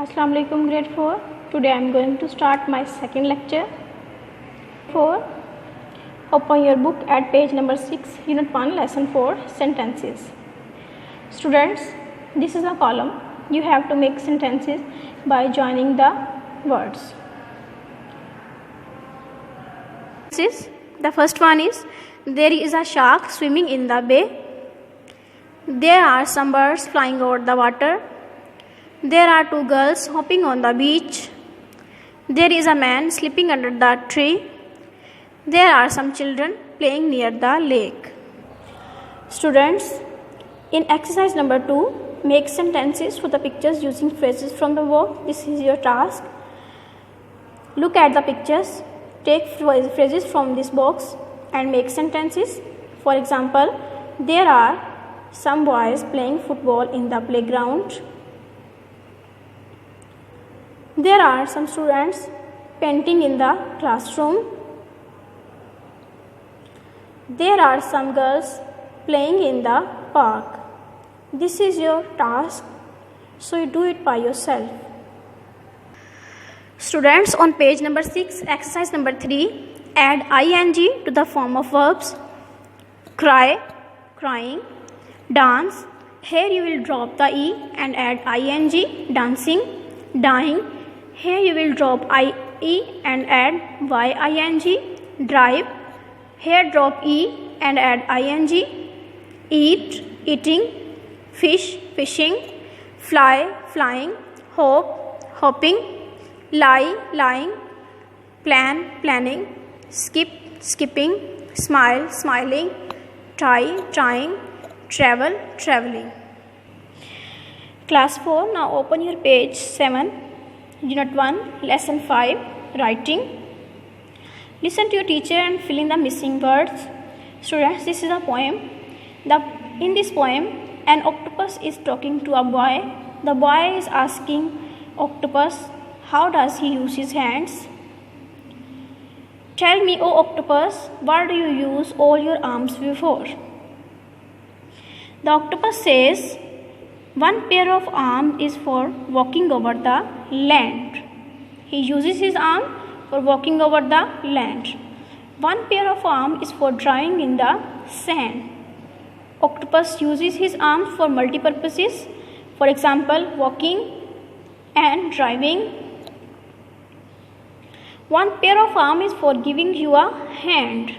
Assalamu alaikum grade 4. Today I am going to start my second lecture. 4. Open your book at page number 6, unit 1, lesson 4, sentences. Students, this is a column. You have to make sentences by joining the words. The first one is, there is a shark swimming in the bay. There are some birds flying over the water. There are two girls hopping on the beach. There is a man sleeping under the tree. There are some children playing near the lake. Students, in exercise number 2, make sentences for the pictures using phrases from the book. This is your task. Look at the pictures, take phrases from this box and make sentences. For example, there are some boys playing football in the playground. There are some students painting in the classroom. There are some girls playing in the park. This is your task, so you do it by yourself. Students, on page number 6, exercise number 3, add ing to the form of verbs. Cry, crying. Dance, here you will drop the e and add ing. Dancing, dying, here you will drop ie and add ying. Drive, here drop e and add ing. Eat, eating. Fish, fishing. Fly, flying. Hope, hoping. Lie, lying. Plan, planning. Skip, skipping. Smile, smiling. Try, trying. Travel, traveling. Class 4, now open your page 7, unit 1, lesson 5, writing. Listen to your teacher and fill in the missing words. Students, this is a poem. In this poem, an octopus is talking to a boy. The boy is asking octopus, how does he use his hands? Tell me, O octopus, what do you use all your arms for? The octopus says, one pair of arms is for walking over the land. He uses his arm for walking over the land. One pair of arms is for drawing in the sand. Octopus uses his arms for multiple purposes. For example, walking and driving. One pair of arms is for giving you a hand.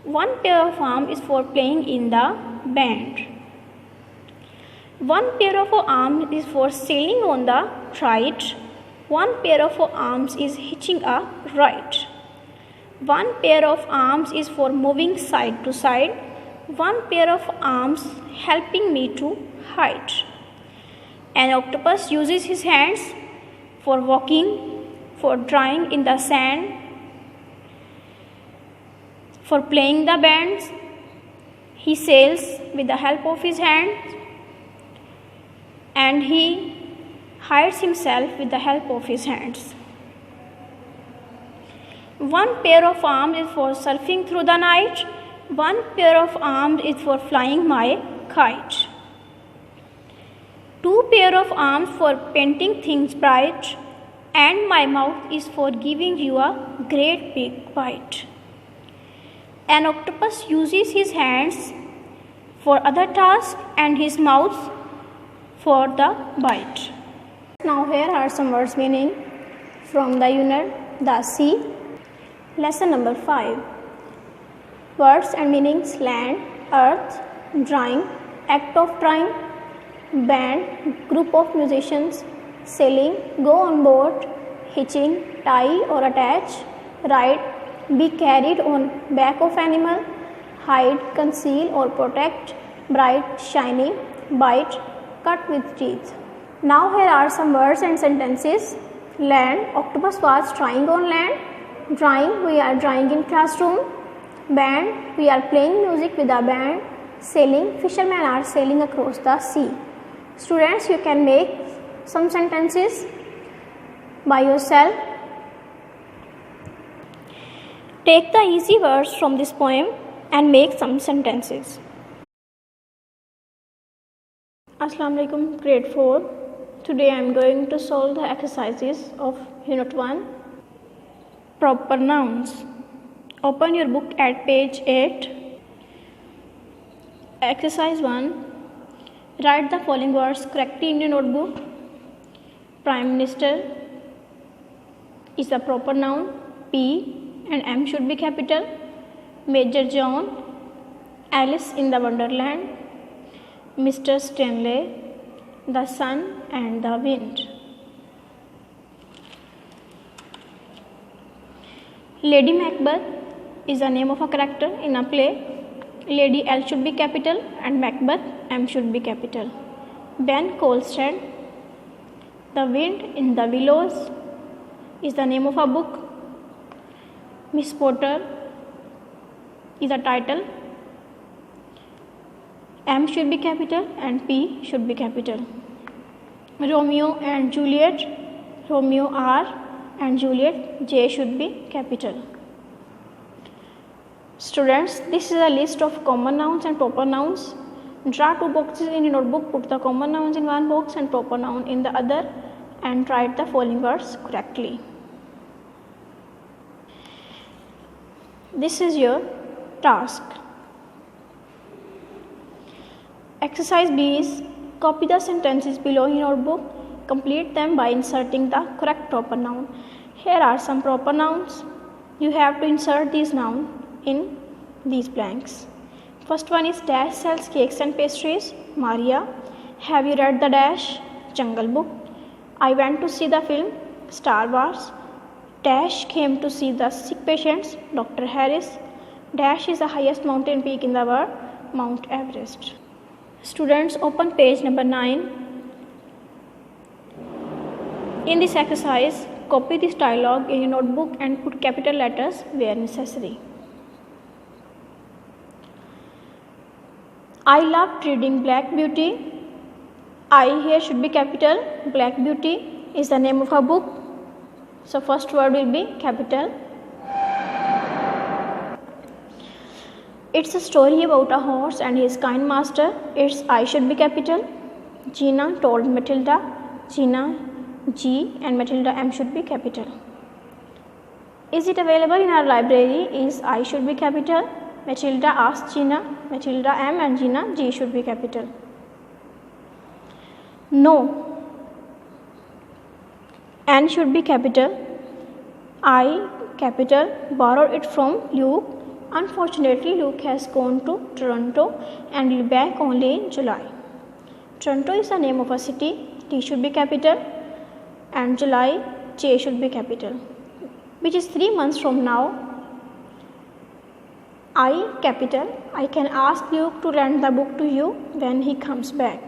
One pair of arms is for playing in the band. One pair of arms is for sailing on the kite. One pair of arms is hitching a ride. One pair of arms is for moving side to side. One pair of arms helping me to hide. An octopus uses his hands for walking, for drawing in the sand, for playing the bands. He sails with the help of his hands, and he hides himself with the help of his hands. One pair of arms is for surfing through the night. One pair of arms is for flying my kite. Two pair of arms for painting things bright, and my mouth is for giving you a great big bite. An octopus uses his hands for other tasks and his mouth for the bite. Now here are some words meaning from the unit The Sea. Lesson number 5. Words and meanings: land, earth, drawing, act of trying, band, group of musicians, sailing, go on board, hitching, tie or attach, ride, be carried on back of animal, hide, conceal or protect, bright, shiny, bite, cut with teeth. Now here are some words and sentences. Land, octopus was trying on land. Drawing, we are drawing in classroom. Band, we are playing music with a band. Sailing, fishermen are sailing across the sea. Students, you can make some sentences by yourself. Take the easy words from this poem and make some sentences. Assalamu alaikum grade 4. Today I am going to solve the exercises of Unit 1. Proper nouns. Open your book at page 8. Exercise 1. Write the following words correctly in your notebook. Prime Minister is a proper noun. P and M should be capital. Major John. Alice in the Wonderland. Mr. Stanley. The sun and the wind. Lady Macbeth is the name of a character in a play. Lady L should be capital and Macbeth M should be capital. Ben Colstead. The Wind in the Willows is the name of a book. Miss Potter is a title. M should be capital and P should be capital. Romeo and Juliet. Romeo R and Juliet J should be capital. Students, this is a list of common nouns and proper nouns. Draw 2 boxes in your notebook. Put the common nouns in one box and proper noun in the other and write the following words correctly. This is your task. Exercise B is copy the sentences below in your book. Complete them by inserting the correct proper noun. Here are some proper nouns. You have to insert these nouns in these blanks. First one is Dash sells cakes and pastries. Maria. Have you read the Dash? Jungle Book. I went to see the film Star Wars. Dash came to see the sick patients. Dr. Harris. Dash is the highest mountain peak in the world. Mount Everest. Students, open page number 9. In this exercise, copy this dialogue in your notebook and put capital letters where necessary. I loved reading Black Beauty. I here should be capital. Black Beauty is the name of a book. So first word will be capital. It's a story about a horse and his kind master. Its I should be capital. Gina told Matilda. Gina G and Matilda M should be capital. Is it available in our library? Is I should be capital. Matilda asked Gina. Matilda M and Gina G should be capital. No. N should be capital. I capital. Borrowed it from Luke. Unfortunately, Luke has gone to Toronto and will be back only in July. Toronto is the name of a city. T should be capital. And July J should be capital. Which is 3 months from now. I capital. I can ask Luke to lend the book to you when he comes back.